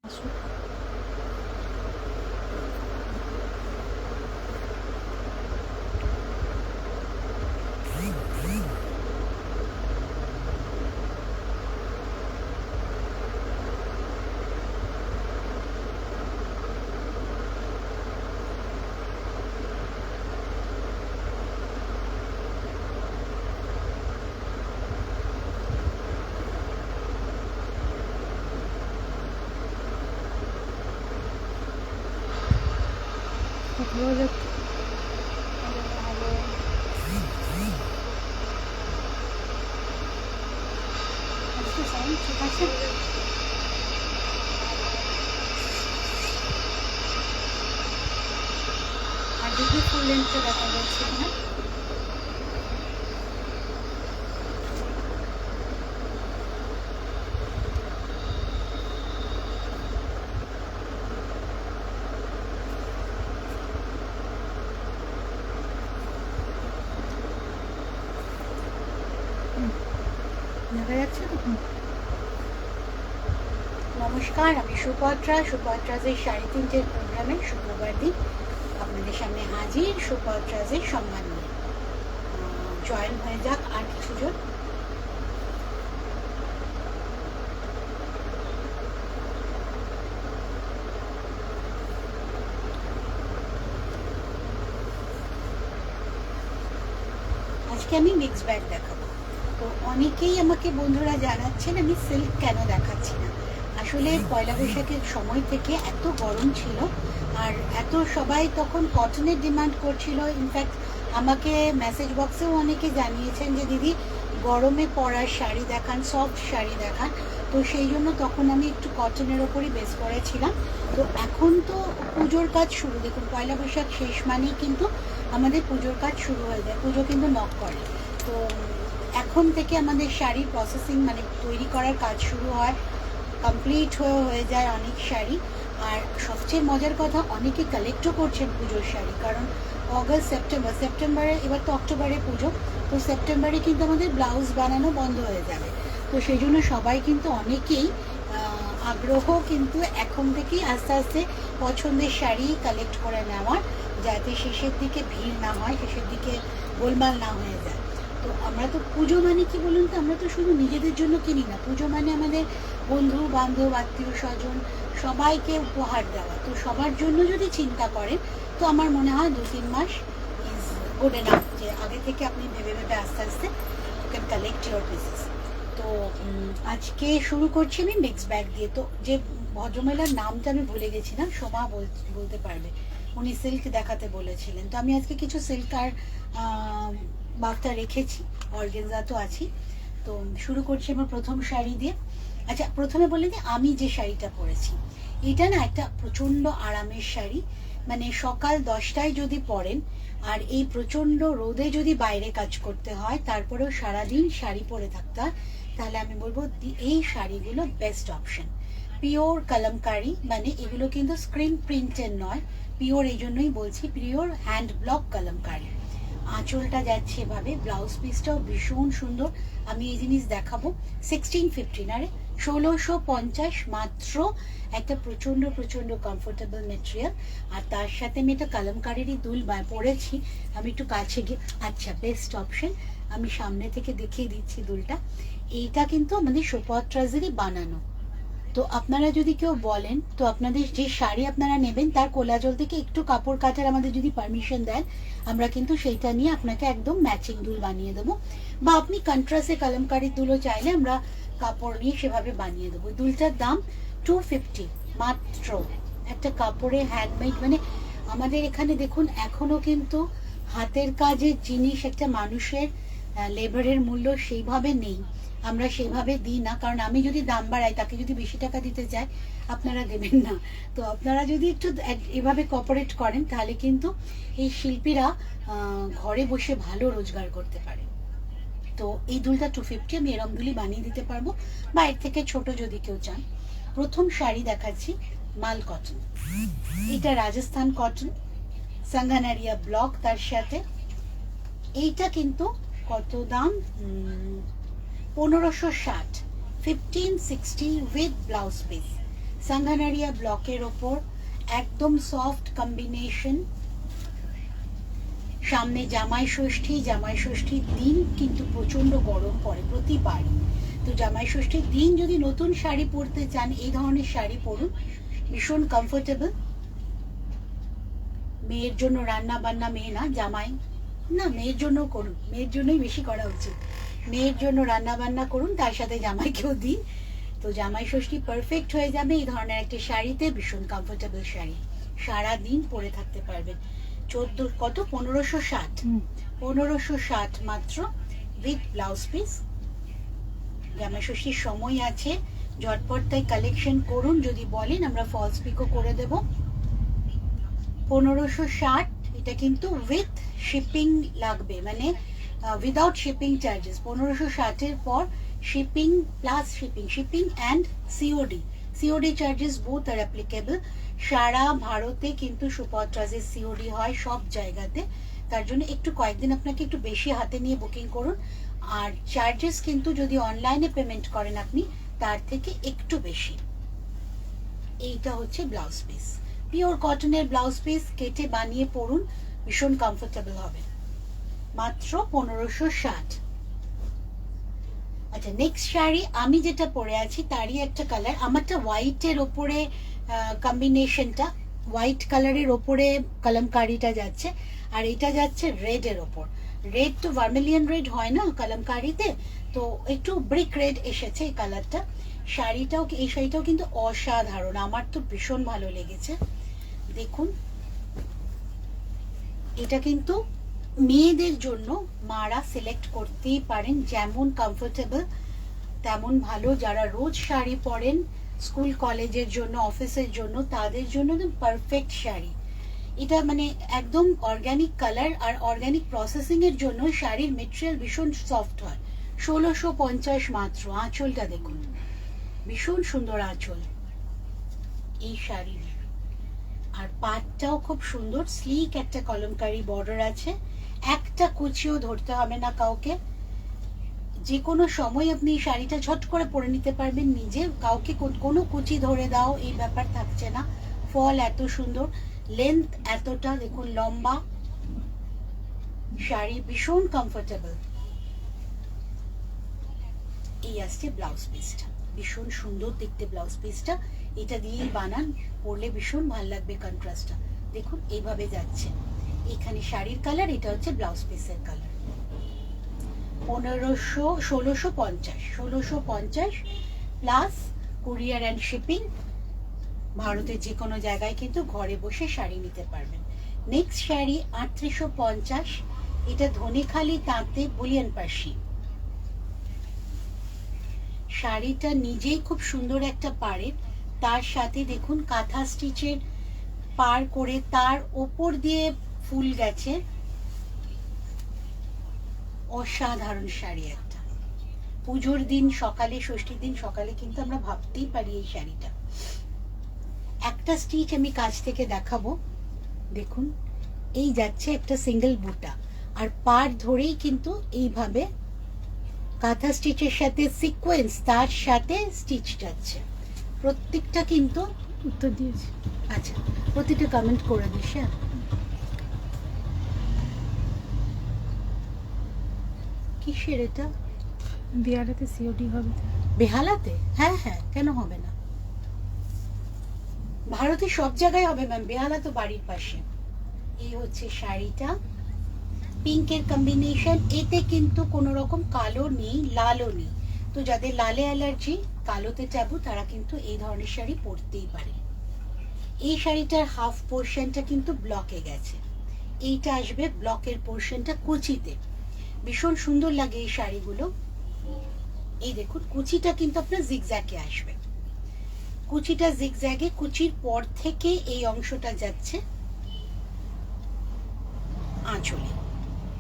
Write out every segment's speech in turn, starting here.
ঠিক আছে, আর দেখি ফুল লেন্থটা দেখা যাচ্ছে না। দেখা যাচ্ছে তো? নমস্কার, আমি সুপত্রা। সুপত্রাজের 3:30 প্রোগ্রামে শুক্রবার দিন আপনাদের সামনে হাজির, সুপত্রাজের সম্মান নিয়ে। জয়েন হয়ে যাক আর কিছুজন। আজকে আমি মিক্স ব্যাগ দেখাবো। তো অনেকেই আমাকে বন্ধুরা জানাচ্ছেন আমি সিল্ক কেন দেখাচ্ছি না। আসলে পয়লা বৈশাখের সময় থেকে এত গরম ছিল, আর এত সবাই তখন কটনের ডিমান্ড করছিল। ইনফ্যাক্ট আমাকে মেসেজ বক্সেও অনেকে জানিয়েছেন যে দিদি গরমে পরার শাড়ি দেখান, সফট শাড়ি দেখান। তো সেই জন্য তখন আমি একটু কটনের ওপরই বেস করেছিলাম। তো এখন তো পুজোর কাজ শুরু, দেখুন পয়লা বৈশাখ শেষ মানেই কিন্তু আমাদের পুজোর কাজ শুরু হয়ে যায়, পুজো কিন্তু নক করে। তো এখন থেকে আমাদের শাড়ি প্রসেসিং মানে তৈরি করার কাজ শুরু হয়, কমপ্লিট হয়ে যায় অনেক শাড়ি। আর সবচেয়ে মজার কথা, অনেকে কালেক্টও করছেন পুজোর শাড়ি, কারণ অগস্ট সেপ্টেম্বরে, এবার তো অক্টোবরে পুজো, তো সেপ্টেম্বরে কিন্তু আমাদের ব্লাউজ বানানো বন্ধ হয়ে যাবে। তো সেই জন্য সবাই কিন্তু অনেকেই আগ্রহ কিন্তু এখন থেকেই আস্তে আস্তে পছন্দের শাড়ি কালেক্ট করে নেওয়ার, যাতে শেষের দিকে ভিড় না হয়, শেষের দিকে গোলমাল না হয়ে যায়। তো আমরা তো পুজো মানে কি বলুন তো, আমরা তো শুধু নিজেদের জন্য কিনি না, পুজো মানে আমাদের বন্ধু বান্ধব আত্মীয় স্বজন সবাইকে উপহার দেওয়া। তো সবার জন্য যদি চিন্তা করেন তো আমার মনে হয় 2-3 মাস ইজ গুড এনাফ, যে আগে থেকে আপনি ভেবে ভেবে আস্তে আস্তে you can collect your pieces. তো আজকে শুরু করছি আমি মিক্স ব্যাগ দিয়ে। তো যে ভদ্রমহিলার নামটা আমি ভুলে গেছিলাম, সোমা বলতে পারবে, উনি সিল্ক দেখাতে বলেছিলেন। তো আমি আজকে কিছু সিল্ক আর বাফটা রেখেছি, অর্গেনজা তো আছি। তো শুরু করছি আমার প্রথম শাড়ি দিয়ে। আচ্ছা, প্রথমে বলে দিই আমি যে শাড়িটা পরেছি, এটা না একটা প্রচণ্ড আরামের শাড়ি। মানে সকাল 10টায় যদি পরেন আর এই প্রচণ্ড রোদে যদি বাইরে কাজ করতে হয়, তারপরেও সারাদিন শাড়ি পরে থাকতে হয়, তাহলে আমি বলবো এই শাড়িগুলো বেস্ট অপশন। পিওর কালামকারি, মানে এগুলো কিন্তু স্ক্রিন প্রিন্টের নয়, পিওর, এই জন্যই বলছি পিওর হ্যান্ড ব্লক কালামকারি। আঁচলটা যাচ্ছে এভাবে, ব্লাউজ পিসটাও ভীষণ সুন্দর। আমি এই জিনিস দেখাবো 1650, আরে 1650 মাত্র, একটা প্রচন্ড প্রচন্ড কমফোর্টেবল মেটেরিয়াল। আর তার সাথে আমি একটা কালামকারিরই দুল পরেছি, আমি একটু কাছে গিয়ে, আচ্ছা বেস্ট অপশন, আমি সামনে থেকে দেখিয়ে দিচ্ছি দুলটা। এইটা কিন্তু আমাদের সুপত্রাজেরই বানানো। তো আপনারা যদি কেউ বলেন, তো আপনাদের যে শাড়ি আপনারা নেবেন তার কোলাজল থেকে একটু কাপড় কাটার আমাদের যদি পারমিশন দেন, আমরা কিন্তু সেইটা নিয়ে আপনাকে একদম ম্যাচিং দুল বানিয়ে দেবো। বা আপনি কন্ট্রাস্টে কালামকারীর দুলও চাইলে আমরা কাপড় নিয়ে সেভাবে বানিয়ে দেবো। দুলটার দাম 250 মাত্র। একটা কাপড়ে হ্যান্ডমেড, মানে আমাদের এখানে দেখুন এখনো কিন্তু হাতের কাজের জিনিস, একটা মানুষের লেবারের মূল্য সেইভাবে নেই, আমরা সেভাবে দিই না। কারণ আমি যদি দাম বাড়াই, তাকে যদি বেশি টাকা দিতে চাই, আপনারা দেবেন না। তো আপনারা যদি একটু এভাবে কোঅপারেট করেন, তাহলে কিন্তু এই শিল্পীরা ঘরে বসে ভালো রোজগার করতে পারে। তো এই দুলটা 250, আমি এরম দুলই বানিয়ে দিতে পারবো, বা এর থেকে ছোট যদি কেউ চান। প্রথম শাড়ি দেখাচ্ছি মাল কটন, এটা রাজস্থান কটন, সাঙ্গানারিয়া ব্লক। তার সাথে এইটা কিন্তু কত দাম, 1560, 1560 উইথ ব্লাউজ পিস, সাঙ্গানারিয়া ব্লকের ওপর, একদম সফট কম্বিনেশন। সামনে জামাই ষষ্ঠীর দিন কিন্তু প্রচন্ড গরম পড়ে প্রতিবারই। তো জামাই ষষ্ঠীর দিন যদি নতুন শাড়ি পরতে চান, এই ধরনের শাড়ি পরুন, ভীষণ কমফোর্টেবল। মেয়ের জন্য রান্না বান্না, মেয়ে না জামাই না, মেয়ের জন্য করুন, মেয়ের জন্যই বেশি করা উচিত। মেয়ের জন্য রান্না বান্না করুন, তার সাথে জামাইকেও দিন। তো জামাই ষষ্ঠী পারফেক্ট হয়ে যাবে এই ধরনের একটা শাড়িতে, ভীষণ কমফোর্টেবল শাড়ি, সারা দিন পরে থাকতে পারবেন। 1560 মাত্র, উইথ ব্লাউজ পিস। জামাই ষষ্ঠীর সময় আছে, ঝটপট তাই কালেকশন করুন। যদি বলেন আমরা ফলস পিকও করে দেব। 1560, এটা কিন্তু উইথ শিপিং লাগবে, মানে উইদাউট শিপিং চার্জেস। 1560-এর পর shipping plus shipping and COD charges both are applicable. সারা ভারতে কিন্তু সুপত্রাজের সিওডি হয় সব জায়গাতে, তার জন্য একটু কয়েকদিন আপনাকে একটু বেশি হাতে নিয়ে বুকিং করুন। আর চার্জেস কিন্তু যদি অনলাইনে পেমেন্ট করেন আপনি, তার থেকে একটু বেশি। এইটা হচ্ছে ব্লাউজ পিস, পিওর কটনের ব্লাউজ পিস, কেটে বানিয়ে পরুন, ভীষণ কমফোর্টেবল হবে, মাত্র 1560। আচ্ছা, নেক্সট শাড়ি আমি যেটা পরে আছি তারই একটা কালার, আমারটা হোয়াইটের ওপরে কম্বিনেশনটা, হোয়াইট কালারের ওপরে কলমকারিটা যাচ্ছে, আর এটা যাচ্ছে রেড এর ওপর। রেড তো ভার্মিলিয়ন রেড হয় না কলমকারিতে, তো একটু ব্রিক রেড এসেছে এই কালারটা। এই শাড়িটাও কিন্তু অসাধারণ, আমার তো ভীষণ ভালো লেগেছে। দেখুন, এটা কিন্তু মেয়েদের জন্য মারা সিলেক্ট করতেই পারেন, যেমন কমফোর্টেবল তেমন ভালো। যারা রোজ শাড়ি পরেন, স্কুল কলেজের জন্য, অফিসের জন্য, তাদের জন্য একদম পারফেক্ট শাড়ি। এটা মানে একদম অর্গানিক কালার আর অর্গানিক প্রসেসিং এর জন্য শাড়ির মেটেরিয়াল ভীষণ সফট হয়। 1650 মাত্র। আঁচলটা দেখুন, ভীষণ সুন্দর আঁচল এই শাড়ির, আর পাটটাও খুব সুন্দর, স্লিক একটা কলমকারি বর্ডার আছে, একটা কুচিও ধরতে হবে না কাউকে। যে কোনো সময় আপনি এই শাড়িটা ঝট করে পরে নিতে পারবেন নিজে, কাউকে কোনো কুচি ধরে দাও এই ব্যাপার থাকছে না। ফল এত সুন্দর, লেন্থ এতটা দেখুন লম্বা, শাড়ি ভীষণ কমফোর্টেবল। এই আসছে ব্লাউজ পিসটা, ভীষণ সুন্দর দেখতে ব্লাউজ পিসটা, এটা দিয়েই বানান, পরলে ভীষণ ভালো লাগবে কন্ট্রাস্টটা। দেখুন এইভাবে যাচ্ছে, এখানে শাড়ির কালার, এটা হচ্ছে ব্লাউজ পিসের colour. 1650 plus courier and shipping. ভারতের যে কোনো জায়গায় কিন্তু ঘরে বসে শাড়ি নিতে পারবেন। নেক্সট শাড়ি 3850, এটা ধনেখালি তাঁতে বুলিয়ান পার্সি। শাড়িটা নিজেই খুব সুন্দর একটা পাড়ের, তার সাথে দেখুন কাঁথা স্টিচের পার করে তার ওপর দিয়ে ফুল গেছে, অসাধারণ শাড়ি একটা। পুজোর দিন সকালে, ষষ্ঠীর দিন সকালে কিন্তু আমরা ভাবতেই পারি এই শাড়িটা। একটা স্টিচ আমি কাছ থেকে দেখাবো, দেখুন এই যাচ্ছে একটা সিঙ্গেল বুটা, আর পার ধরেই কিন্তু এইভাবে কাঁথা স্টিচের সাথে সিকোয়েন্স, তার সাথে স্টিচ যাচ্ছে। প্রত্যেকটা কিন্তু উত্তর দিয়েছি। আচ্ছা, প্রতিটা কমেন্ট করে দিস। হ্যাঁ, কিসের এটা? বেহালাতে সিওডি হবে তো? বেহালাতে? হ্যাঁ হ্যাঁ, কেন হবে না, ভারতে সব জায়গায় হবে ম্যাম, বেহালা তো বাড়ির পাশে। এই হচ্ছে শাড়িটা, পিঙ্কের কম্বিনেশন, এতে কিন্তু কোনো রকম কালো নেই, লালও নেই। তো যাদের লালে অ্যালার্জি, কালোতে ট্যাবু, তারা কিন্তু এই ধরনের শাড়ি পরতেই পারে। এই শাড়িটার হাফ পোর্শনটা কিন্তু ব্লকে গেছে, এইটা আসবে ব্লকের পোর্শনটা কুচিতে, ভীষণ সুন্দর লাগে এই শাড়িগুলো। এই দেখুন কুচিটা কিন্তু আপনার জিগজ্যাগে আসবে, কুচিটা জিগজ্যাগে, কুচির পর থেকে এই অংশটা যাচ্ছে আঁচলে।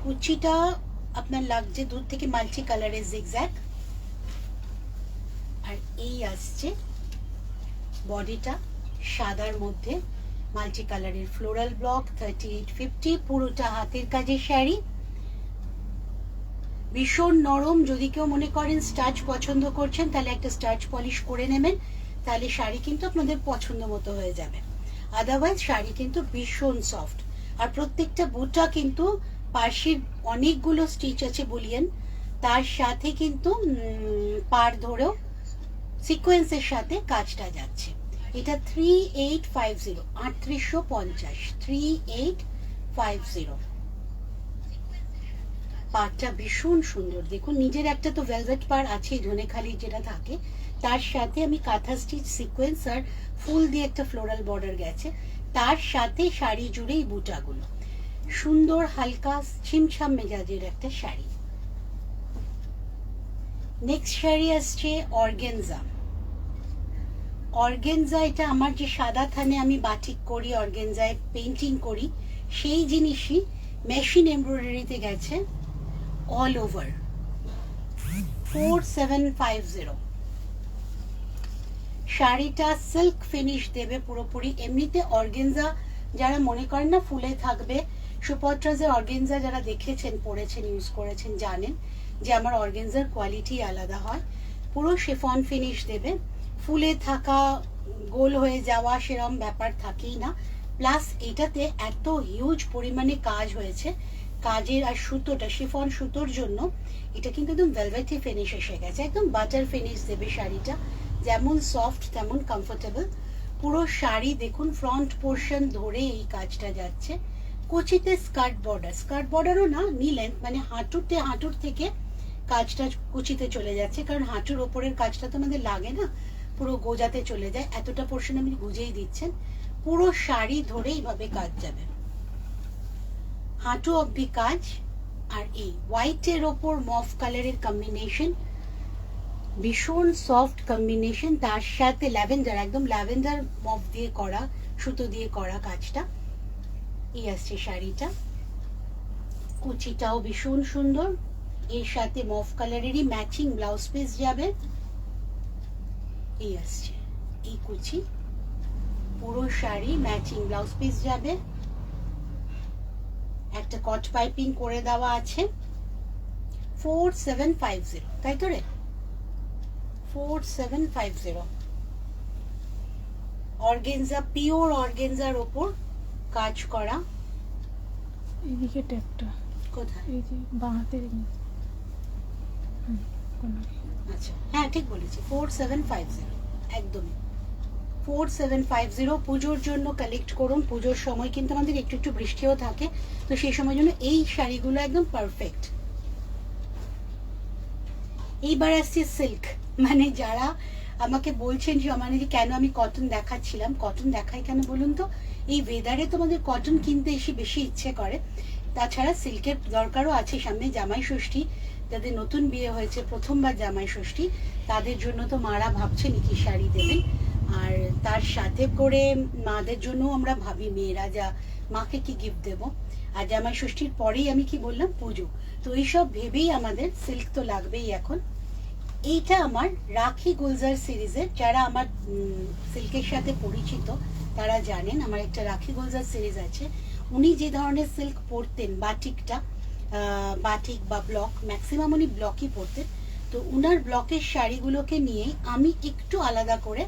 কুচিটা আপনার লাগছে দূর থেকে মাল্টি কালারের জিগজ্যাগ, আর এই আসছে বডিটা সাদার মধ্যে মাল্টি কালারের ফ্লোরাল ব্লক। 3850, পুরোটা হাতের কাজের শাড়ি, ভীষণ নরম। যদি কেউ মনে করেন স্টার্চ পছন্দ করছেন, তাহলে একটা স্টার্চ পলিশ করে নেবেন, তাহলে শাড়ি কিন্তু আপনাদের পছন্দ মতো হয়ে যাবে। আদারওয়াইজ শাড়ি কিন্তু ভীষণ সফট, আর প্রত্যেকটা বুটা কিন্তু পার্শ্বের অনেকগুলো স্টিচ আছে বুলিয়ান, তার সাথে কিন্তু পার ধরেও সিকোয়েন্সের সাথে কাজটা যাচ্ছে। এটা 3850, 3850, 3850। পাড়টা ভীষণ সুন্দর, দেখুন নিজের একটা তো ভেলভেট পাড় আছে ধনেখালি যেটা থাকে, তার সাথে আমি কাঁথা স্টিচ সিকোয়েন্স আর ফুল দিয়ে একটা ফ্লোরাল বর্ডার গেছে, তার সাথে শাড়ি জুড়ে এই বুটাগুলো সুন্দর হালকা ছিমছাম মেজাজের একটা শাড়ি। নেক্সট শাড়ি আসছে অর্গেনজা। অর্গেনজা এটা আমার যে সাদা থানে আমি বাটিক করি, অর্গেনজায় পেইন্টিং করি, সেই জিনিসই মেশিন এমব্রয়ডারিতে গেছে অল ওভার। 4750। শাড়িটা সিল্ক ফিনিশ দেবে পুরোপুরি। এমনিতে অর্গেনজা যারা মনে করেন না ফুলে থাকবে, সুপত্রাজের অর্গেনজা যারা দেখেছেন, পরেছেন, ইউজ করেছেন, জানেন যে আমার অর্গেনজার কোয়ালিটি আলাদা হয়। পুরো শিফন ফিনিশ দেবে, ফুলে থাকা গোল হয়ে যাওয়া সেরকম ব্যাপার থাকেই না। প্লাস এটাতে এত হিউজ পরিমাণে কাজ হয়েছে, কাজের আর সুতোটা শিফন সুতোর জন্য এটা কিন্তু একদম ভেলভেটি ফিনিশ এসে গেছে, একদম বাটার ফিনিশ দেবে শাড়িটা, যেমন সফট তেমন কমফোর্টেবল। পুরো শাড়ি দেখুন ফ্রন্ট পোর্শন ধরে এই কাজটা যাচ্ছে, কুচিতে স্কার্ট বর্ডারও না, নি লেন্থ মানে হাঁটুর থেকে কাজটা কুচিতে চলে যাচ্ছে, কারণ হাঁটুর ওপরের কাজটা তো আমাদের লাগে না, পুরো গোজাতে চলে যায়, এতটা পোর্শন আপনি গুজেই দিচ্ছেন। পুরো শাড়ি ধরে এইভাবে কাজ যাবে, হাঁটু অব্দি কাজ। আর এই হোয়াইটের ওপর মফ কালারের কম্বিনেশন, ভীষণ সফট কম্বিনেশন, তার সাথে ল্যাভেন্ডার, একদম ল্যাভেন্ডার মফ দিয়ে করা, সুতো দিয়ে করা কাজটা। এই আসছে শাড়িটা, কুচিটাও ভীষণ সুন্দর, এর সাথে মফ কালারেরই ম্যাচিং ব্লাউজ পিস যাবে। এই আসছে এই কুচি, পুরো শাড়ি ম্যাচিং ব্লাউজ পিস যাবে, একটা কট পাইপিং করে দেওয়া আছে। 4750, তাই তো রে? 4750। অর্গেনজা, পিওর অর্গেনজার ওপর কাজ করা। এইদিকে ট্যাপটা কোথায়? এই যে বাঁ হাতের আচ্ছা হ্যাঁ ঠিক বলেছি, 4750 একদমই 4750। পুজোর জন্য কালেক্ট করুন, পুজোর সময় কিন্তু আমাদের একটু একটু বৃষ্টিও থাকে, তো সেই সময়ের জন্য এই শাড়িগুলো একদম পারফেক্ট। এইবার আসছে সিল্ক, মানে যারা আমাকে বলছেন যে আমার কেন আমি কটন দেখাচ্ছিলাম, কটন দেখাই কেন বলুন তো, এই ওয়েদারে তোমাদের কটন কিনতে এসে বেশি ইচ্ছে করে, তাছাড়া সিল্কের দরকারও আছে, সামনে জামাই ষষ্ঠী, যাদের নতুন বিয়ে হয়েছে প্রথমবার জামাই ষষ্ঠী, তাদের জন্য তো মারা ভাবছেন কি শাড়ি দেবেন, আর তার সাথে করে মাদের জন্য আমরা ভাবি মেয়েরা যা মাকে কি গিফট দেবো, আর জামাই ষষ্ঠীর পরেই আমি কি বললাম পুজো, তো এইসব ভেবেই আমাদের সিল্ক তো লাগবেই এখন। এইটা আমার রাখি গুলজার সিরিজের, যারা আমার সিল্কের সাথে পরিচিত তারা জানেন আমার একটা রাখি গুলজার সিরিজ আছে। উনি যে ধরনের সিল্ক পরতেন, বাটিকটা, বাটিক বা ব্লক, ম্যাক্সিমাম উনি ব্লকই পরতেন, তো উনার ব্লকের শাড়িগুলোকে নিয়ে আমি একটু আলাদা করে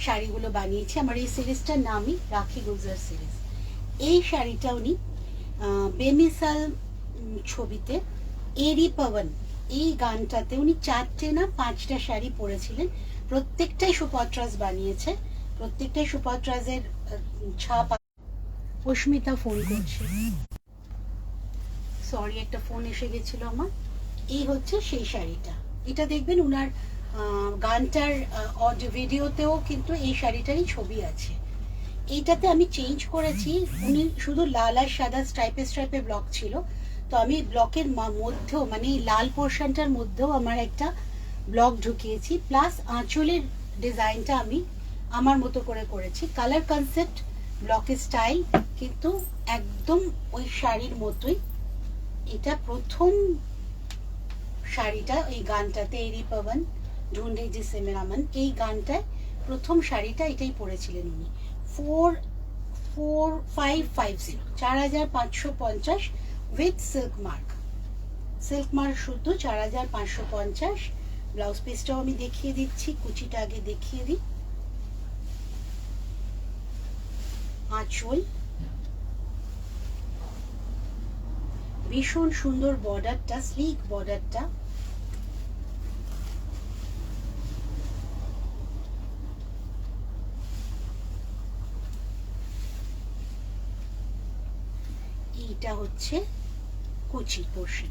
শাড়িগুলো বানিয়েছি। আমার এই সিরিজটার নামই রাখি গুলজার সিরিজ। এই শাড়িটা উনি বেমিসাল ছবিতে এরি পবন এই গানটাতে উনি 4টে না 5টা শাড়ি পরেছিলেন, প্রত্যেকটাই সুপত্রাস বানিয়েছে, প্রত্যেকটাই সুপত্রাসের ছাপ। অস্মিতা ফোন করছে, সরি একটা ফোন এসে গেছিল আমার। এই হচ্ছে সেই শাড়িটা, এটা দেখবেন উনার গানটার ভিডিওতেও কিন্তু এই শাড়িটারই ছবি আছে। এইটাতে আমি চেঞ্জ করেছি, উনি শুধু লাল আর সাদা স্ট্রাইপে ব্লক ছিল, তো আমি ব্লকের মধ্যেও মানে লাল পোর্শনটার মধ্যেও আমার একটা ব্লক ঢুকিয়েছি, প্লাস আঁচলের ডিজাইনটা আমি আমার মতো করে করেছি। কালার কনসেপ্ট, ব্লকের স্টাইল কিন্তু একদম ওই শাড়ির মতোই। এটা প্রথম শাড়িটা এই গানটাতে, এরি পবন ঢুন্ডে জিসে মেরা মন, এই গানটায় প্রথম শাড়িটা এটাই পরেছিলেন উনি। 4550, 4550 উইথ সিল্ক মার্ক শুদ্ধ 4550। ব্লাউজ পিসটাও আমি দেখিয়ে দিচ্ছি, কুচিটা আগে দেখিয়ে দিই। আঁচল, ভীষণ সুন্দর বর্ডারটা, স্লিক বর্ডারটা। এইটা হচ্ছে কুচির পোর্শন,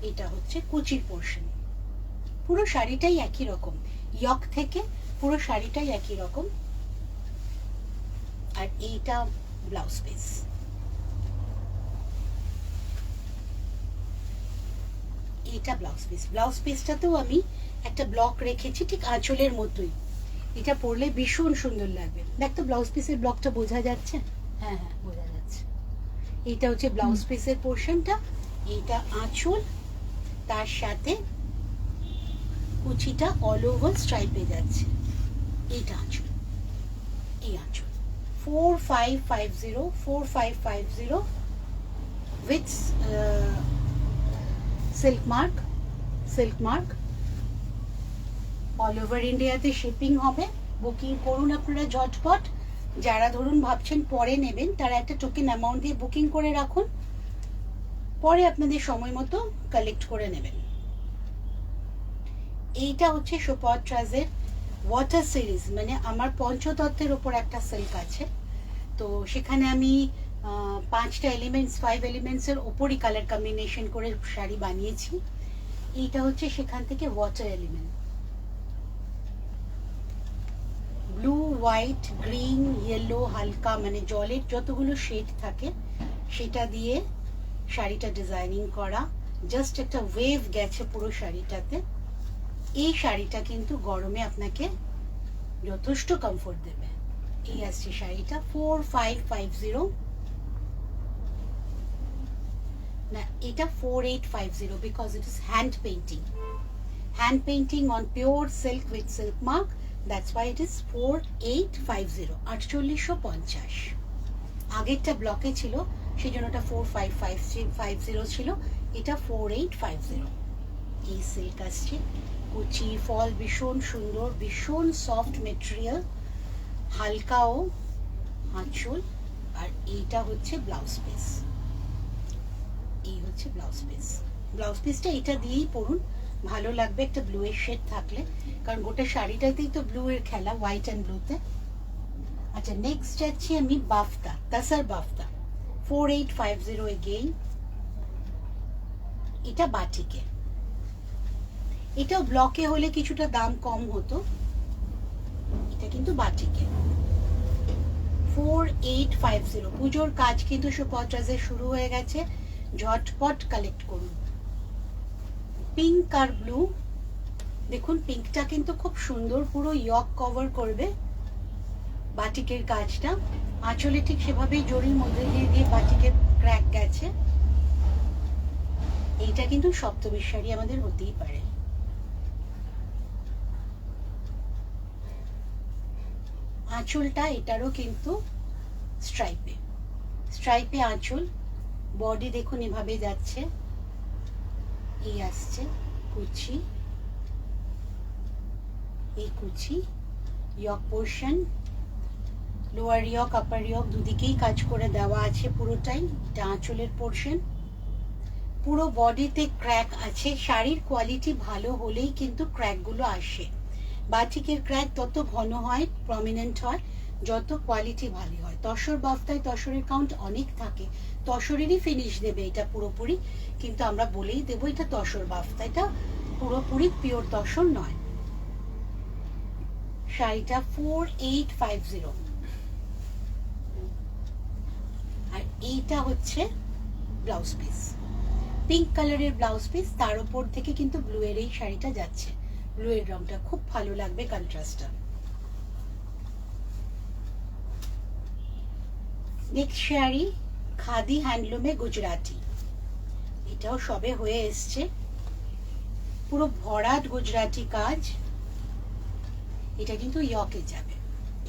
এটা হচ্ছে কুচির পোর্শন। পুরো শাড়িটাই একই রকম, ইয়ক থেকে পুরো শাড়িটাই একই রকম। আর এইটা ব্লাউজ পিস। এটা ব্লাউজ পিস, ব্লাউজ পিসটাতেও আমি একটা ব্লক রেখেছি ঠিক আঁচলের মতোই। এটা পরলে ভীষণ সুন্দর লাগবে। দেখ তো ব্লাউজ পিসের ব্লকটা বোঝা যাচ্ছে? হ্যাঁ হ্যাঁ বোঝা যাচ্ছে। এইটা হচ্ছে ব্লাউজ পিসের পোর্শনটা, এইটা আঁচল, তার সাথে কুচিটা অল ওভার স্ট্রাইপে যাচ্ছে। এইটা আঁচল, এই আঁচল 4550 with silk mark. All over ইন্ডিয়াতে শিপিং হবে। বুকিং করুন আপনারা ঝটপট। যারা ধরুন ভাবছেন পরে নেবেন, তারা একটা টোকেন অ্যামাউন্ট দিয়ে বুকিং করে রাখুন, পরে আপনাদের সময় মতো কালেক্ট করে নেবেন। এইটা হচ্ছে সোপাট্রাজের ওয়াটার সিরিজ, মানে আমার পঞ্চতত্ত্বের ওপর একটা সিল্ক আছে, তো সেখানে আমি 5টা এলিমেন্টস, 5 এলিমেন্টসের ওপরই কালার কম্বিনেশন করে শাড়ি বানিয়েছি। এইটা হচ্ছে সেখান থেকে water element, blue, white, green, yellow, হালকা, মানে জলের যতগুলো শেড থাকে সেটা দিয়ে শাড়িটা ডিজাইনিং করা। জাস্ট একটা ওয়েভ গেছে পুরো শাড়িটাতে। এই শাড়িটা কিন্তু গরমে আপনাকে যথেষ্ট কমফোর্ট দেবে। এই আসছে শাড়িটা 4550, না এটা 4850, because it is hand painting on pure silk with silk mark, that's why it is 4850, 4850। আগেরটা ব্লকে ছিল সেই জন্য ওটা 4550 ছিল, এটা 4850। এই সিল্ক আসছে, কুচি ফল ভীষণ সুন্দর, ভীষণ সফট মেটেরিয়াল, হালকাও আঁচল। আর এইটা হচ্ছে ব্লাউজ পিস, এই হচ্ছে ব্লাউজ পিসটা এটা দিয়েই পরুন, ভালো লাগবে একটা ব্লু এর শেড থাকলে, কারণ গোটা শাড়িটাতেই তো ব্লু এর খেলা, হোয়াইট অ্যান্ড ব্লুতে। আচ্ছা নেক্সট যাচ্ছি আমি বাফতা, তাসার বাফতা 4850 এগেইন। এটা বাটিকে, এটাও ব্লকে হলে কিছুটা দাম কম হতো, এটা কিন্তু বাটিকে 4850। পুজোর কাজ কিন্তু সোপাট্রাজে শুরু হয়ে গেছে, ঝটপট কালেক্ট করুন। পিঙ্ক আর ব্লু, দেখুন পিঙ্কটা কিন্তু খুব সুন্দর, পুরো ইয়ক কভার করবে বাটিকের কাজটা। আঁচলে ঠিক সেভাবেই জরির মধ্যে দিয়ে বাটিকের ক্র্যাক গেছে। এইটা কিন্তু সপ্তমীর শাড়ি আমাদের হতেই পারে। আঁচলটা এটারও কিন্তু স্ট্রাইপে আঁচল, বডি দেখুন এভাবে যাচ্ছে, এই আসছে কুচি, এই কুচি ইয়ক পোর্শন, লোয়ার ইয়ক আপার ইয়ক দুদিকেই কাজ করে দেওয়া আছে পুরোটাই। এটা আঁচলের পোর্শন, পুরো বডিতে ক্র্যাক আছে। শাড়ির কোয়ালিটি ভালো হলেই কিন্তু ক্র্যাকগুলো আসে। বাটিকের ক্র্যাক তত ঘন হয়, প্রমিনেন্ট হয়, যত কোয়ালিটি ভালো হয়। তসর বাফতায় তসরের কাউন্ট অনেক থাকে, তসরেরই ফিনিশ দেবে এটা পুরোপুরি, কিন্তু আমরা বলেই দেবো এটা তসর বাফতা, এটা পুরোপুরি পিওর তসর নয়। শাড়িটা 4850। আর এইটা হচ্ছে ব্লাউজ পিস, পিঙ্ক কালারের ব্লাউজ পিস, তার উপর থেকে কিন্তু ব্লু এর এই শাড়িটা যাচ্ছে। ব্লু এর রংটা খুব ভালো লাগবে, কন্ট্রাস্টটা। নেক্সট শাড়ি খাদি হ্যান্ডলুমে গুজরাটি, এটাও সবে হয়ে এসছে, পুরো ভরাট গুজরাটি কাজ। এটা কিন্তু ইয়কে যাবে।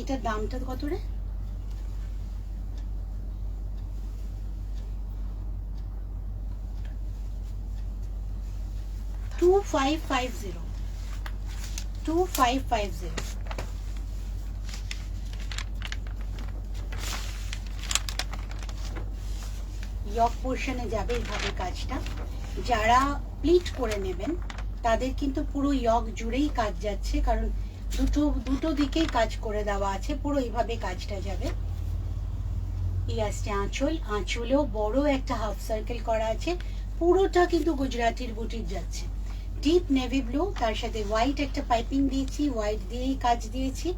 এটার দামটা কত রে? $2550, $2550। ইয়ক পোর্শনে যাবে এইভাবে কাজটা। যারা প্লিট করে নেবেন তাদের কিন্তু পুরো ইয়ক জুড়েই কাজ যাচ্ছে, কারণ দুটো দিকেই কাজ করে দেওয়া আছে, পুরো এইভাবে কাজটা যাবে। এই আসছে আঁচল, আঁচলেও বড় একটা হাফ সার্কেল করা আছে, পুরোটা কিন্তু গুজরাটির বুটিক যাচ্ছে। ডিপ নেভি ব্লু, তার সাথে হোয়াইট একটা পাইপিং দিয়েছি, হোয়াইট দিয়েই কাজ দিয়েছি।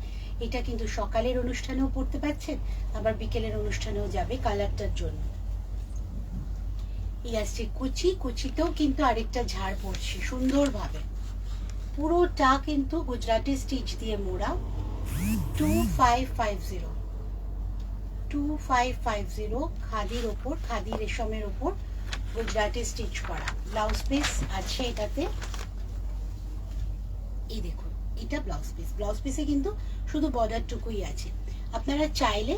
এটা কিন্তু সকালের অনুষ্ঠানেও পড়তে পারছেন, আবার বিকেলের অনুষ্ঠানেও যাবে কালারটার জন্য। এই আসছে কুচি, কুচিতেও কিন্তু আরেকটা ঝাড় পড়ছে সুন্দরভাবে, পুরোটা কিন্তু গুজরাটি স্টিচ দিয়ে মোড়া। 2550 খাদির ওপর, খাদি রেশমের ওপর গুজরাটি স্টিচ করা। ব্লাউজ পিস আছে এটাতে, এই দেখুন এটা ব্লাউজ পিস। ব্লাউজ পিসে কিন্তু শুধু বর্ডারটুকুই আছে। আপনারা চাইলে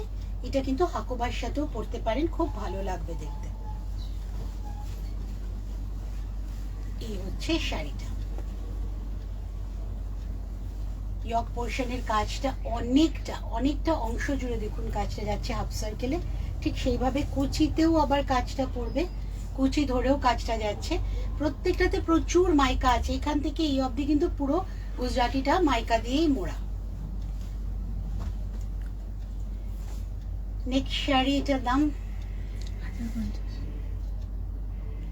এটা কিন্তু হাকোবার সাথেও পরতে পারেন, খুব ভালো লাগবে দেখতে। এই হচ্ছে শাড়িটা। ইয়ক পোর্শনের কাজটা অনেকটা অংশ জুড়ে দেখুন কাজটা যাচ্ছে হাফ সার্কেলে, ঠিক সেইভাবে কুচিতেও আবার কাজটা পড়বে, কুচি ধরেও কাজটা যাচ্ছে। প্রত্যেকটাতে প্রচুর মাইকা আছে, এখান থেকে এই অবধি কিন্তু পুরো গুজরাটিটা মাইকা দিয়েই মোড়া। নেক্সট শাড়ি, এটার দাম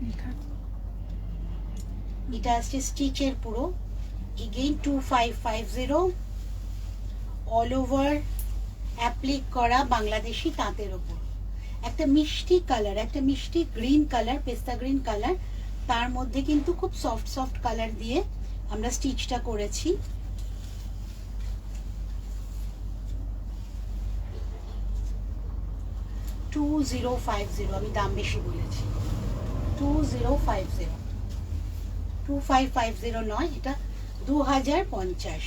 1050 এটা আসছে স্টিচের পুরো, এগেইন 2550, অল ওভার অ্যাপ্লিক করা বাংলাদেশি তাঁতের ওপর। একটা মিষ্টি কালার, একটা মিষ্টি গ্রিন কালার, পেস্তা গ্রিন কালার, তার মধ্যে কিন্তু খুব সফট কালার দিয়ে আমরা স্টিচটা করেছি। $2050, আমি দাম বেশি বলেছি, 2050, 2550 নয়, এটা 2050।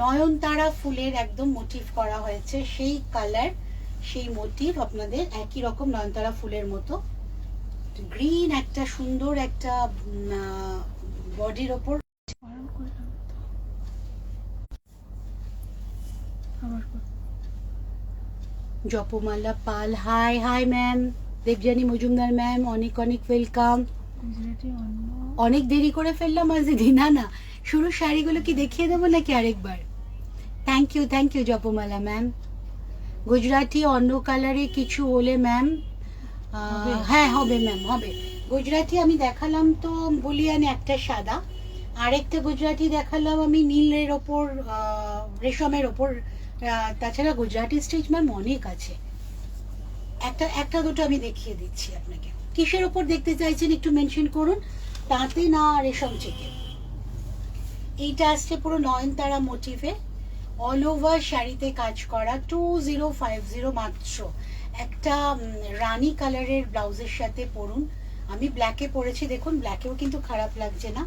নয়নতারা ফুলের একদম মোটিভ করা হয়েছে, সেই কালার সেই মোটিভ আপনাদের একই রকম নয়নতারা ফুলের মতো। গ্রিন একটা সুন্দর একটা বডির ওপর। বারণ করলাম তো, আবার কর। Japamala Pal, hi ma'am. Debjani Majumdar ma'am, অনেক ওয়েলকাম। গুজরাটি অন্য অনেক দেরি করে ফেললাম আজ দিদি। না, শুরু শাড়িগুলো কি দেখিয়ে দেবো নাকি আরেকবার? Thank you Japamala ma'am. Gujarati অন্য কালারে কিছু হলে ম্যাম, হ্যাঁ হবে ম্যাম, হবে। গুজরাটি আমি দেখালাম তো বলিয়ান একটা সাদা, আরেকটা গুজরাটি দেখালাম আমি নীলের ওপর, রেশমের ওপর। তাছাড়া গুজরাটি স্টিচ ম্যাম অনেক আছে, একটা দুটো আমি দেখিয়ে দিচ্ছি আপনাকে। কিসের ওপর দেখতে চাইছেন একটু মেনশন করুন, তাঁতে না রেশম চেকে। এইটা আসছে পুরো নয়নতারা মোটিভে, অল ওভার শাড়িতে কাজ করা, 2050 মাত্র। একটা রানী কালারের ব্লাউজের সাথে পরুন। আমি ব্ল্যাকে পরেছি, দেখুন ব্ল্যাকেও কিন্তু খারাপ লাগছে না।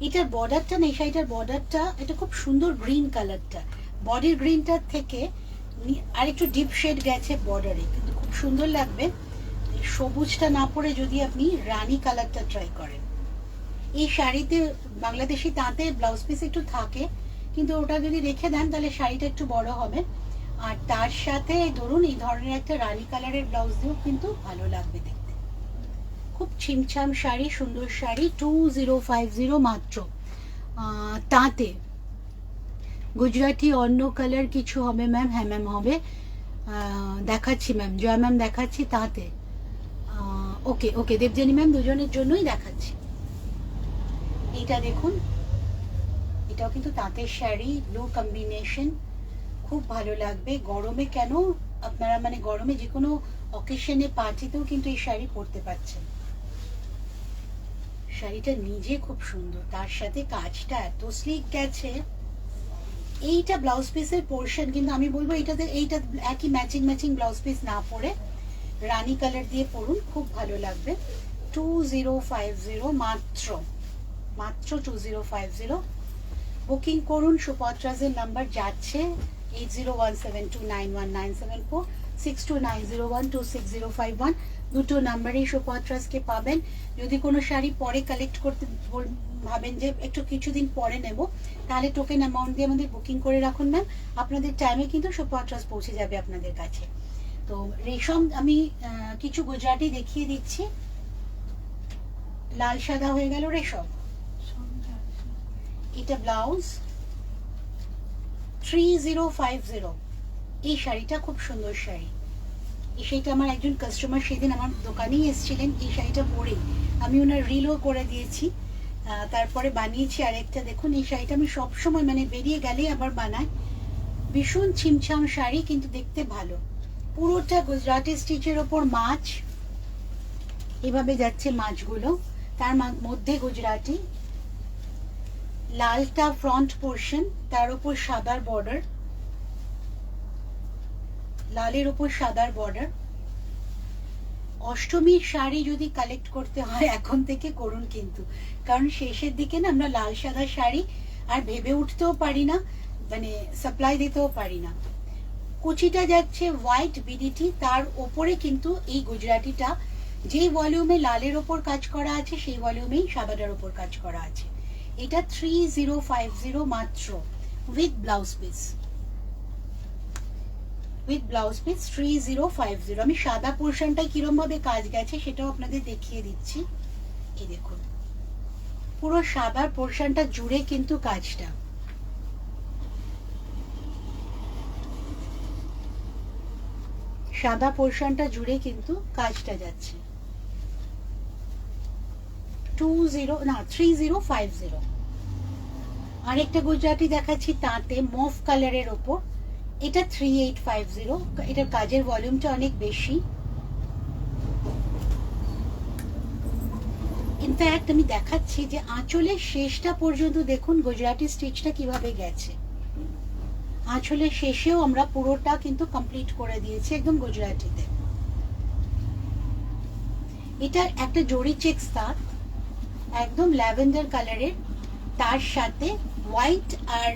এটার বর্ডারটা নেই, শাড়িটার বর্ডারটা এটা খুব সুন্দর গ্রিন কালারটা, বডির গ্রিনটার থেকে আর একটু ডিপ শেড গেছে বর্ডারে, কিন্তু খুব সুন্দর লাগবে। সবুজটা না পরে যদি আপনি রানী কালারটা ট্রাই করেন। এই শাড়িতে বাংলাদেশি তাঁতে ব্লাউজ পিস একটু থাকে, কিন্তু ওটা যদি রেখে দেন তাহলে শাড়িটা একটু বড় হবে। আর তার সাথে ধরুন এই ধরনের একটা রানী কালারের ব্লাউজ দিয়েও কিন্তু ভালো লাগবে দেখতে। খুব ছিমছাম শাড়ি, সুন্দর শাড়ি, 2050 মাত্র। তাঁতে গুজরাটি অন্য কালার কিছু হবে ম্যাম? হ্যাঁ ম্যাম হবে, দেখাচ্ছি ম্যাম, জয় ম্যাম দেখাচ্ছি তাঁতে। ওকে দেবযানী ম্যাম, দুজনের জন্যই দেখাচ্ছি। এইটা দেখুন, এটাও কিন্তু তাঁতের শাড়ি, ব্লু কম্বিনেশন, খুব ভালো লাগবে। গরমে কেন আপনারা মানে গরমে যে কোনো অকেশনে পার্টিতেও কিন্তু এই শাড়ি পরতে পারছেন। শাড়িটা নিজে খুব সুন্দর, তার সাথে কাজটা এত স্লিক গেছে। এইটা ব্লাউজ পিসের পোর্শন, কিন্তু আমি বলবো এইটা একই ম্যাচিং ব্লাউজ পিস না পরে রানী কালার দিয়ে পরুন, খুব ভালো লাগবে। 2050 মাত্র 2050। বুকিং করুন, সুপত্রাজের নাম্বার যাচ্ছে 8017291974, 6290126051। দুটো নাম্বারেই সুপত্রাজকে পাবেন। যদি কোনো শাড়ি পরে কালেক্ট করতে ভাবেন যে একটু কিছুদিন পরে নেব, তাহলে টোকেন অ্যামাউন্ট দিয়ে আমাদের বুকিং করে রাখুন ম্যাম, আপনাদের টাইমে কিন্তু সুপত্রাজ পৌঁছে যাবে আপনাদের কাছে। তো রেশম আমি কিছু গুজরাটি দেখিয়ে দিচ্ছি। লাল সাদা হয়ে গেল রেশম। সন্ধ্যা আছে। এটা ব্লাউজ 3050। এই শাড়িটা খুব সুন্দর শাড়ি। এই শাড়িটা আমার একজন কাস্টমার সেদিন আমার দোকানেই এসেছিলেন, এই শাড়িটা পরে আমি ওনার রিলও করে দিয়েছি, তারপরে বানিয়েছি আরেকটা। দেখুন এই শাড়িটা আমি সবসময় মানে বেরিয়ে গেলেই আবার বানাই। ভীষণ ছিমছাম শাড়ি কিন্তু দেখতে ভালো। পুরোটা গুজরাটি স্টিচের ওপর মাছ, এভাবে যাচ্ছে মাছগুলো, তার মধ্যে গুজরাটি। লালটা ফ্রন্ট পোর্শন, তার উপর সাদার বর্ডার, লালের উপর সাদার বর্ডার। অষ্টমীর শাড়ি যদি কালেক্ট করতে হয় এখন থেকে করুন কিন্তু, কারণ শেষের দিকে না আমরা লাল সাদা শাড়ি আর ভেবে উঠতেও পারি না, মানে সাপ্লাই দিতেও পারি না। কুচিটা যাচ্ছে হোয়াইট বিডিটি, তার ওপরে কিন্তু এই গুজরাটিটা যেই ভলিউমে লালের ওপর কাজ করা আছে সেই ভলিউমেই সাদাটার ওপর কাজ করা আছে। এটা 3050 মাত্র, with blouse piece. With blouse piece 3050। আমি সাদা পোর্শনটাই কিরম ভাবে কাজ গেছে সেটাও আপনাদের দেখিয়ে দিচ্ছি। এই দেখুন পুরো সাদা পোর্শনটা জুড়ে কিন্তু কাজটা। সাদা পোর্শনটা জুড়ে কিন্তু কাজটা যাচ্ছে। 3050। আরেকটা গুজরাটি দেখাচ্ছি তাঁতে মফ কালারের ওপর, এটা 3850। এটার কাজের ভলিউমটা অনেক বেশি। ইনফ্যাক্ট আমি দেখাচ্ছি যে আঁচলের শেষটা পর্যন্ত দেখুন গুজরাটি স্টিচটা কিভাবে গেছে। আঁচলের শেষেও আমরা পুরোটা কিন্তু কমপ্লিট করে দিয়েছি একদম গুজরাটিতে। এটা একটা জরি চেকস তার, একদম ল্যাভেন্ডার কালারের, তার সাথে হোয়াইট আর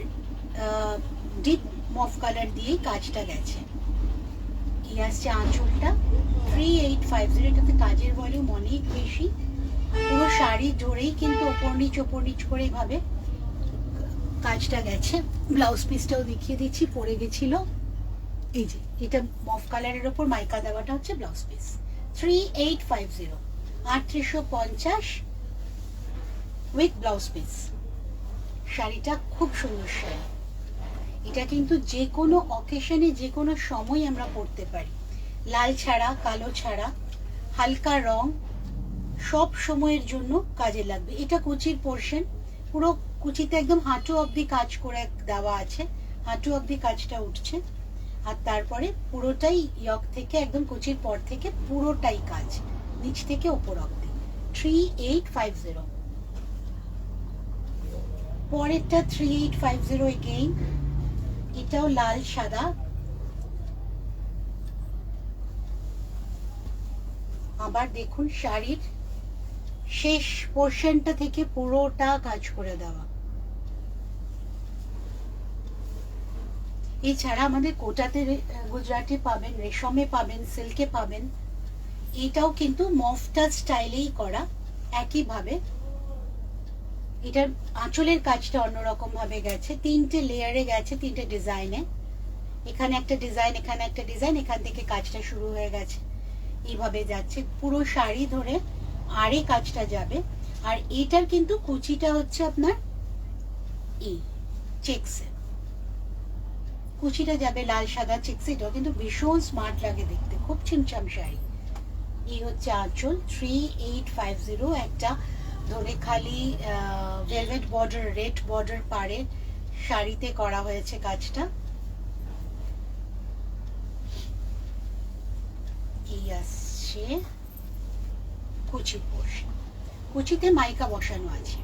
ডিপ মফ কালার দিয়ে কাজটা গেছে। এই আসছে আঁচলটা 3850। এটাতে কাজের ভলিউম অনেক বেশি, পুরো শাড়ি জোরেই কিন্তু ওপর নিচ করে এভাবে কাজটা গেছে। ব্লাউজ পিসটাও দেখিয়ে দিচ্ছি, পরে গেছিল। এই যে এটা মফ কালারের ওপর মাইকা দেওয়াটা হচ্ছে blouse piece. 3850, 3850 with blouse piece. শাড়িটা খুব সুন্দর শাড়ি। এটা কিন্তু যে কোনো অকেশনে যে কোনো সময় আমরা পরতে পারি, লাল ছাড়া কালো ছাড়া, হালকা রং, সব সময়ের জন্য কাজে লাগবে। এটা কুচির পোর্শন, পুরো কুচিতে একদম হাঁটু অবধি কাজ করে দেওয়া আছে, হাঁটু অবধি কাজটা উঠছে। আর তারপরে পুরোটাই ইয়ক থেকে একদম কুচির পর থেকে পুরোটাই কাজ, নিচ থেকে ওপর অবধি। 3850। পরেরটা 3850 এগেইন, এটাও লাল সাদা। আবার দেখুন শাড়ির শেষ পোর্শনটা থেকে পুরোটা কাজ করে দেওয়া। এছাড়া আমাদের কোটাতে গুজরাটি পাবেন, রেশমে পাবেন, সিল্কে পাবেন। এটাও কিন্তু মফটা স্টাইলেই করা একইভাবে। এটার আঁচলের কাজটা অন্যরকম ভাবে গেছে, তিনটে লেয়ারে গেছে, তিনটে ডিজাইনে। এখানে একটা ডিজাইন, এখানে একটা ডিজাইন, এখান থেকে কাজটা শুরু হয়ে গেছে, এইভাবে যাচ্ছে পুরো শাড়ি ধরে আরে কাজটা যাবে। আর এটার কিন্তু কুচিটা হচ্ছে আপনার এই চেকসে, কুচিটা যাবে লাল সাদা চেকসে। এটাও কিন্তু ভীষণ স্মার্ট লাগে দেখতে, খুব ছিমছাম শাড়ি। এই হচ্ছে আঁচল 3850। একটা ধরে খালি ভেলভেট বর্ডার, রেড বর্ডার পাড়ে শাড়িতে করা হয়েছে কাজটা। এই আসছে কুচির পোর্শন, কুচিতে মাইকা বসানো আছে।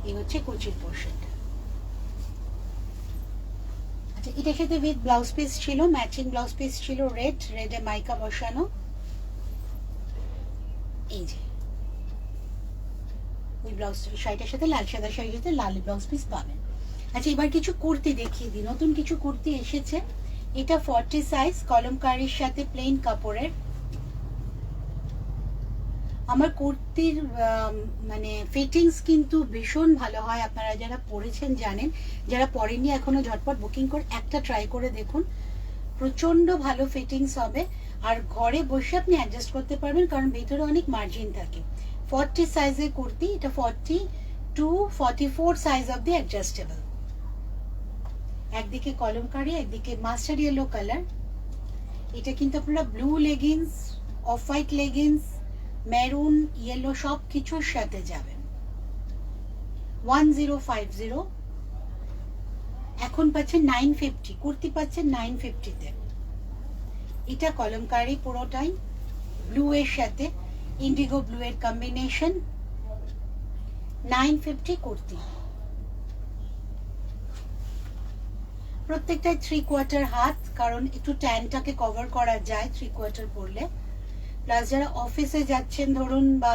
এই হচ্ছে কুচির পোর্শনটা। আচ্ছা, এটার সাথে উইথ ব্লাউজ পিস ছিল, ম্যাচিং ব্লাউজ পিস ছিল, রেডে মাইকা বসানো। এই যে ওই ব্লাউজ শাড়িটার সাথে লাল সাদা শাড়ির সাথে লাল ব্লাউজ পিস পাবেন। আচ্ছা, এবার কিছু কুর্তি দেখিয়ে দিই, নতুন কিছু কুর্তি এসেছে। এটা 40 সাইজ, কলমকারীর সাথে প্লেন কাপড়ের। আমার কুর্তির মানে ফিটিংস কিন্তু ভীষণ ভালো হয়, আপনারা যারা পরেছেন জানেন, যারা পরেননি এখনো ঝটপট বুকিং করে একটা ট্রাই করে দেখুন। প্রচন্ড ভালো ফিটিংস হবে, আর ঘরে বসে আপনি অ্যাডজাস্ট করতে পারবেন, কারণ ভেতরে অনেক মার্জিন থাকে। 40 সাইজের কুর্তি, এটা 42-44 সাইজ অবধি অ্যাডজাস্টেবল। একদিকে কলমকারি, একদিকে মাস্টার্ড ইয়েলো কালার। এটা কিন্তু আপনারা blue leggings, off white leggings, maroon, yellow সব কিছুর সাথে যাবেন। 1050। এখন পাচ্ছেন 950, কুর্তি পাচ্ছেন 950-তে। এটা কলমকারি পুরোটাই ব্লু এর সাথে ইন্ডিগো ব্লু এর কম্বিনেশন, 950 কুর্তি। প্রত্যেকটাই 3/4 হাত, কারণ একটু ট্যানটাকে কভার করা যায় 3/4 পরলে। প্লাস যারা অফিসে যাচ্ছেন ধরুন বা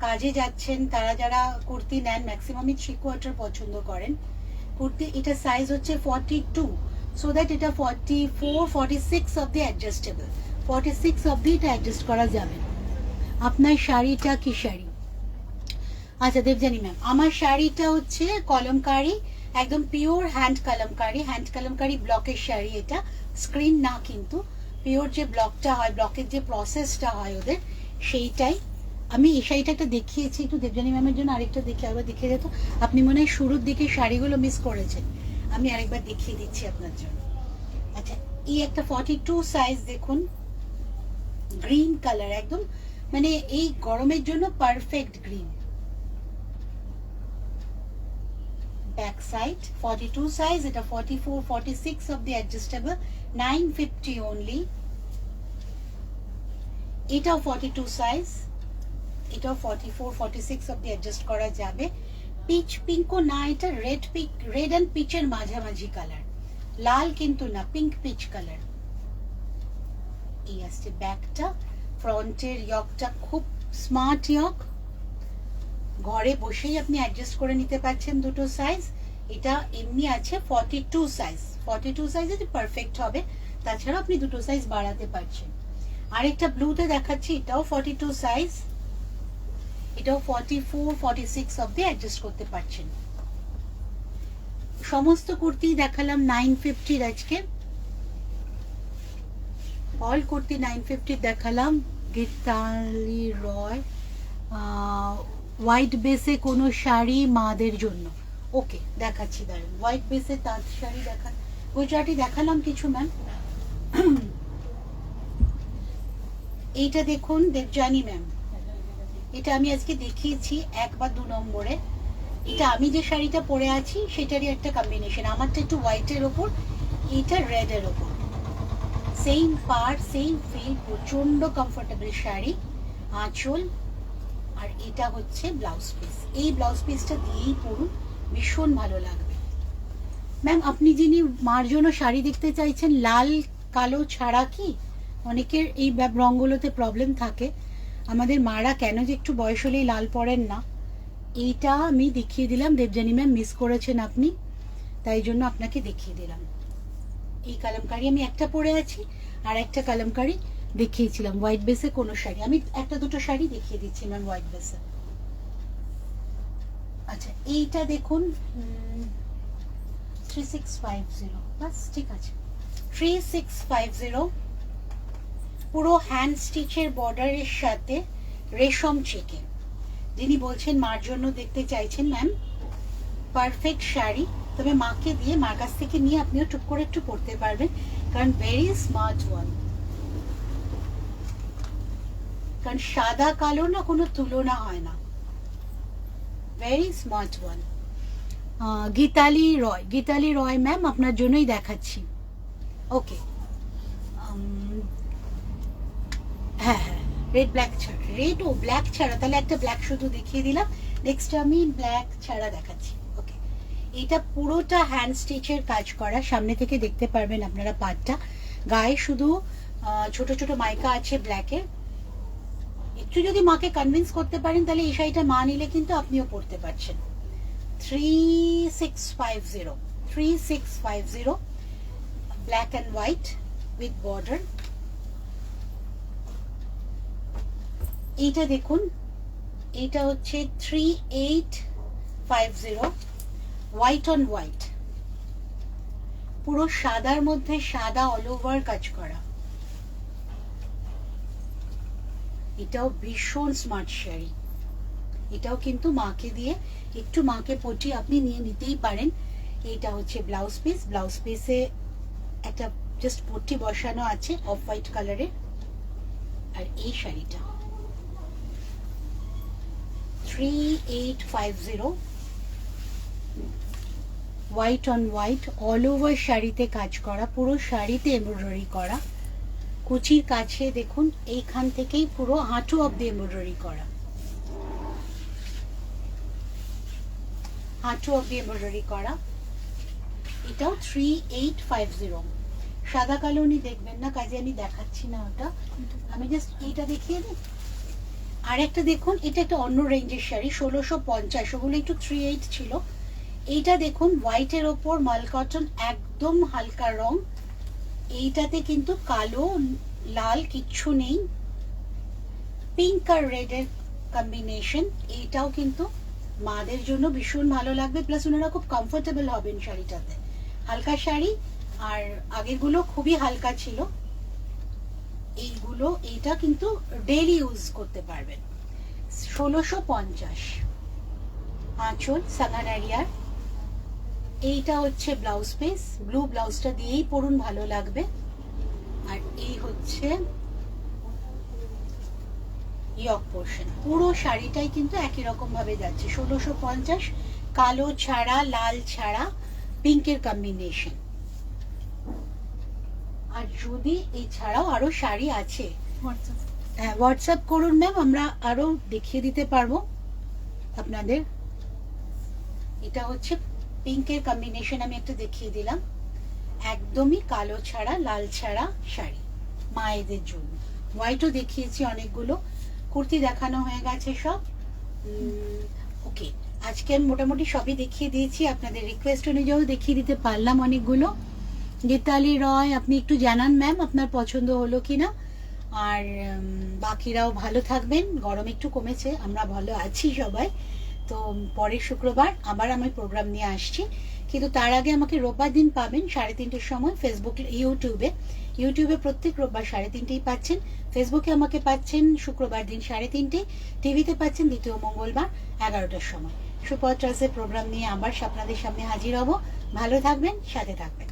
কাজে যাচ্ছেন, তারা যারা কুর্তি নেন ম্যাক্সিমামই 3/4 পছন্দ করেন। কুর্তি এটা সাইজ হচ্ছে 42, সো দ্যাট এটা 44-46 অবধি অ্যাডজাস্টেবল। 46 অবধি এটা অ্যাডজাস্ট করা যাবে। আপনার শাড়িটা কি শাড়ি? আচ্ছা দেবজানি ম্যাম, আমার শাড়িটা হচ্ছে কলমকারি, একদম পিওর হ্যান্ড কালামকারি ব্লকের শাড়ি। এটা স্ক্রিন না, কিন্তু পিওর যে ব্লকটা হয়, ব্লকের যে প্রসেসটা হয় ওদের, সেইটাই। আমি এই শাড়িটা একটা দেখিয়েছি, একটু দেবজানি ম্যামের জন্য আরেকটা দেখে আবার দেখিয়ে যেত। আপনি মনে হয় শুরুর দিকে শাড়িগুলো মিস করেছেন, আমি আরেকবার দেখিয়ে দিচ্ছি আপনার জন্য। আচ্ছা, এই একটা 42 সাইজ দেখুন, গ্রিন কালার, একদম মানে এই গরমের জন্য perfect green. Back side 42 size, এটা 44-46 of the adjustable, 950 only। এটাও 42 সাইজ, এটাও 44-46 of the অ্যাডজাস্ট করা যাবে। পিচ পিঙ্কও না, এটা রেড পিঙ্ক, রেড এন্ড পিচের মাঝামাঝি কালার, লাল কিন্তু না, পিঙ্ক পিচ কালার। এই আসছে ব্যাকটা, ফ্রন্টের ইয়কটা খুব স্মার্ট ইয়ক, ঘরে বসেই আপনি অ্যাডজাস্ট করে নিতে পারছেন দুটো সাইজ। এটা এমনি আছে 42 সাইজ, 42 সাইজে পারফেক্ট হবে, তাছাড়া আপনি দুটো সাইজ বাড়াতে পারছেন। আরেকটা ব্লুতে দেখাচ্ছি, এটাও 42 সাইজ, এটাও 44-46 অবধি অ্যাডজাস্ট করতে পারছেন। সমস্ত কুর্তি দেখালাম 950 আজকে, অল কুর্তি 950 দেখালাম। গীতালি রয়, হোয়াইট বেসে কোনো শাড়ি মাদের জন্য, ওকে দেখাচ্ছি, দাঁড়ান। হোয়াইট বেসে তাঁত শাড়ি দেখা, গুজরাটি দেখালাম কিছু ম্যাম। এইটা দেখুন দেবজানি ম্যাম, এটা আমি আজকে দেখিয়েছি 1 বা 2 নম্বরে। এটা আমি যে শাড়িটা পরে আছি সেটারই একটা কম্বিনেশন, আমারটা একটু হোয়াইটের ওপর, এটা রেডের ওপর, সেম পার্ট সেম ফিল, প্রচন্ড কমফোর্টেবল শাড়ি। আঁচল, আর এটা হচ্ছে ব্লাউজ পিস। এই ব্লাউজ পিসটা দিয়েই পরুন, ভীষণ ভালো লাগবে। ম্যাম আপনি যিনি মার জন্য শাড়ি দেখতে চাইছেন, লাল কালো ছাড়া কি? অনেকের এই রঙগুলোতে প্রবলেম থাকে, আমাদের মারা কেন যে একটু বয়স হলেই লাল পরেন না, এইটা আমি দেখিয়ে দিলাম। দেবজানি ম্যাম মিস করেছেন আপনি, তাই জন্য আপনাকে দেখিয়ে দিলাম। এই কালামকারি আমি একটা পরে আছি, আর একটা কালামকারি দেখিয়েছিলাম হোয়াইট বেসে কোনো শাড়ি। আমি একটা দুটো শাড়ি দেখিয়ে দিচ্ছি ম্যাম হোয়াইট বেসে। আচ্ছা এইটা দেখুন 3650, বাস ঠিক আছে, 3650, পুরো হ্যান্ড স্টিচের বর্ডারের সাথে রেশম চেকে। যিনি বলছেন মার জন্য দেখতে চাইছেন ম্যাম, পারফেক্ট শাড়ি, তবে মাকে দিয়ে, মার কাছ থেকে নিয়ে আপনিও টুক করে একটু পরতে পারবেন, কারণ ভেরি স্মার্ট ওয়ান, কারণ সাদা কালো না কোনো তুলনা হয় না, ভেরি স্মার্ট ওয়ান। গীতালি রয় ম্যাম আপনার জন্যই দেখাচ্ছি। ওকে, হ্যাঁ হ্যাঁ, রেড ব্ল্যাক ছাড়া, রেড ও ব্ল্যাক ছাড়া, তাহলে একটা ব্ল্যাক শুধু দেখিয়ে দিলাম, নেক্সট আমি ব্ল্যাক ছাড়া দেখাচ্ছি। ওকে, এটা পুরোটা হ্যান্ড স্টিচের কাজ করা, সামনে থেকে দেখতে পারবেন আপনারা পাটটা, গায়ে শুধু ছোট ছোট মাইকা আছে ব্ল্যাকের। একটু যদি মাকে কনভিন্স করতে পারেন তাহলে এই শাড়িটা মা নিলে কিন্তু আপনিও পরতে পারছেন। 3650 black and white with border. এইটা দেখুন, এইটা হচ্ছে 3850 হোয়াইট অন হোয়াইট, পুরো সাদার মধ্যে সাদা অল ওভার কাজ করা। এটাও ভীষণ স্মার্ট শাড়ি। এটাও কিন্তু মাকে দিয়ে একটু মাকে পটিয়ে আপনি নিয়ে নিতেই পারেন। এটা হচ্ছে ব্লাউজ পিস, ব্লাউজ পিসে একটা জাস্ট পট্টি বসানো আছে অফ হোয়াইট কালারের। আর এই শাড়িটা 3850, white on white all over শাড়িতে কাজ করা, পুরো শাড়িতে এমব্রয়ডারি করা। কুচির কাছে দেখুন এইখান থেকেই পুরো হাঁটু অব্দি এমব্রয়ডারি করা, হাঁটু অব্দি এমব্রয়ডারি করা। এটাও 3850। সাদা কালো উনি দেখবেন না, কাজে আমি দেখাচ্ছি না ওটা, আমি জাস্ট এইটা দেখিয়ে দিই। আর একটা দেখুন, এটা একটা অন্য রেঞ্জের শাড়ি, 1650। ওগুলো একটু 38 ছিল। এইটা দেখুন হোয়াইটের ওপর মাল কটন, একদম হালকা রং। এইটাতে কিন্তু কালো লাল কিচ্ছু নেই, পিঙ্ক আর রেড এর কম্বিনেশন। এইটাও কিন্তু মাদের জন্য ভীষণ ভালো লাগবে, প্লাস ওনারা খুব কমফোর্টেবল হবেন শাড়িটাতে। হালকা শাড়ি, আর আগেরগুলো খুবই হালকা ছিল, এইগুলো এইটা কিন্তু ডেইলি ইউজ করতে পারবেন। 1650 আঁচল সানারিয়ার। এইটা হচ্ছে ব্লাউজ পিস, ব্লু ব্লাউজটা দিয়েই পরুন, ভালো লাগবে। আর এই হচ্ছে ইয়ক পোর্শন। পুরো শাড়িটাই কিন্তু একই রকম ভাবে যাচ্ছে, 1650, কালো ছাড়া লাল ছাড়া পিঙ্কের কম্বিনেশন। আর যদি এই ছাড়াও আরো শাড়ি আছে, হ্যাঁ হোয়াটসঅ্যাপ করুন ম্যাম, আমরা আরো দেখিয়ে দিতে পারবো আপনাদের। এটা হচ্ছে পিঙ্কের কম্বিনেশন, আমি একটা দেখিয়ে দিলাম, একদমই কালো ছাড়া লাল ছাড়া শাড়ি মায়েদের জন্য। হোয়াইটও দেখিয়েছি অনেকগুলো, কুর্তি দেখানো হয়ে গেছে সব। ওকে, আজকে আমি মোটামুটি সবই দেখিয়ে দিয়েছি, আপনাদের রিকোয়েস্ট অনুযায়ী দেখিয়ে দিতে পারলাম অনেকগুলো। গীতালি রয়, আপনি একটু জানান ম্যাম আপনার পছন্দ হলো কিনা। আর বাকিরাও ভালো থাকবেন, গরম একটু কমেছে, আমরা ভালো আছি সবাই। তো পরের শুক্রবার আবার আমি প্রোগ্রাম নিয়ে আসছি, কিন্তু তার আগে আমাকে রোববার দিন পাবেন 3:30টার সময় ফেসবুক ইউটিউবে প্রত্যেক রোববার 3:30টায় পাচ্ছেন। ফেসবুকে আমাকে পাচ্ছেন শুক্রবার দিন 3:30টায়, টিভিতে পাচ্ছেন দ্বিতীয় মঙ্গলবার 11টার সময়। সুপথ ট্রাস্টের প্রোগ্রাম নিয়ে আবার আপনাদের সামনে হাজির হব। ভালো থাকবেন, সাথে থাকবেন।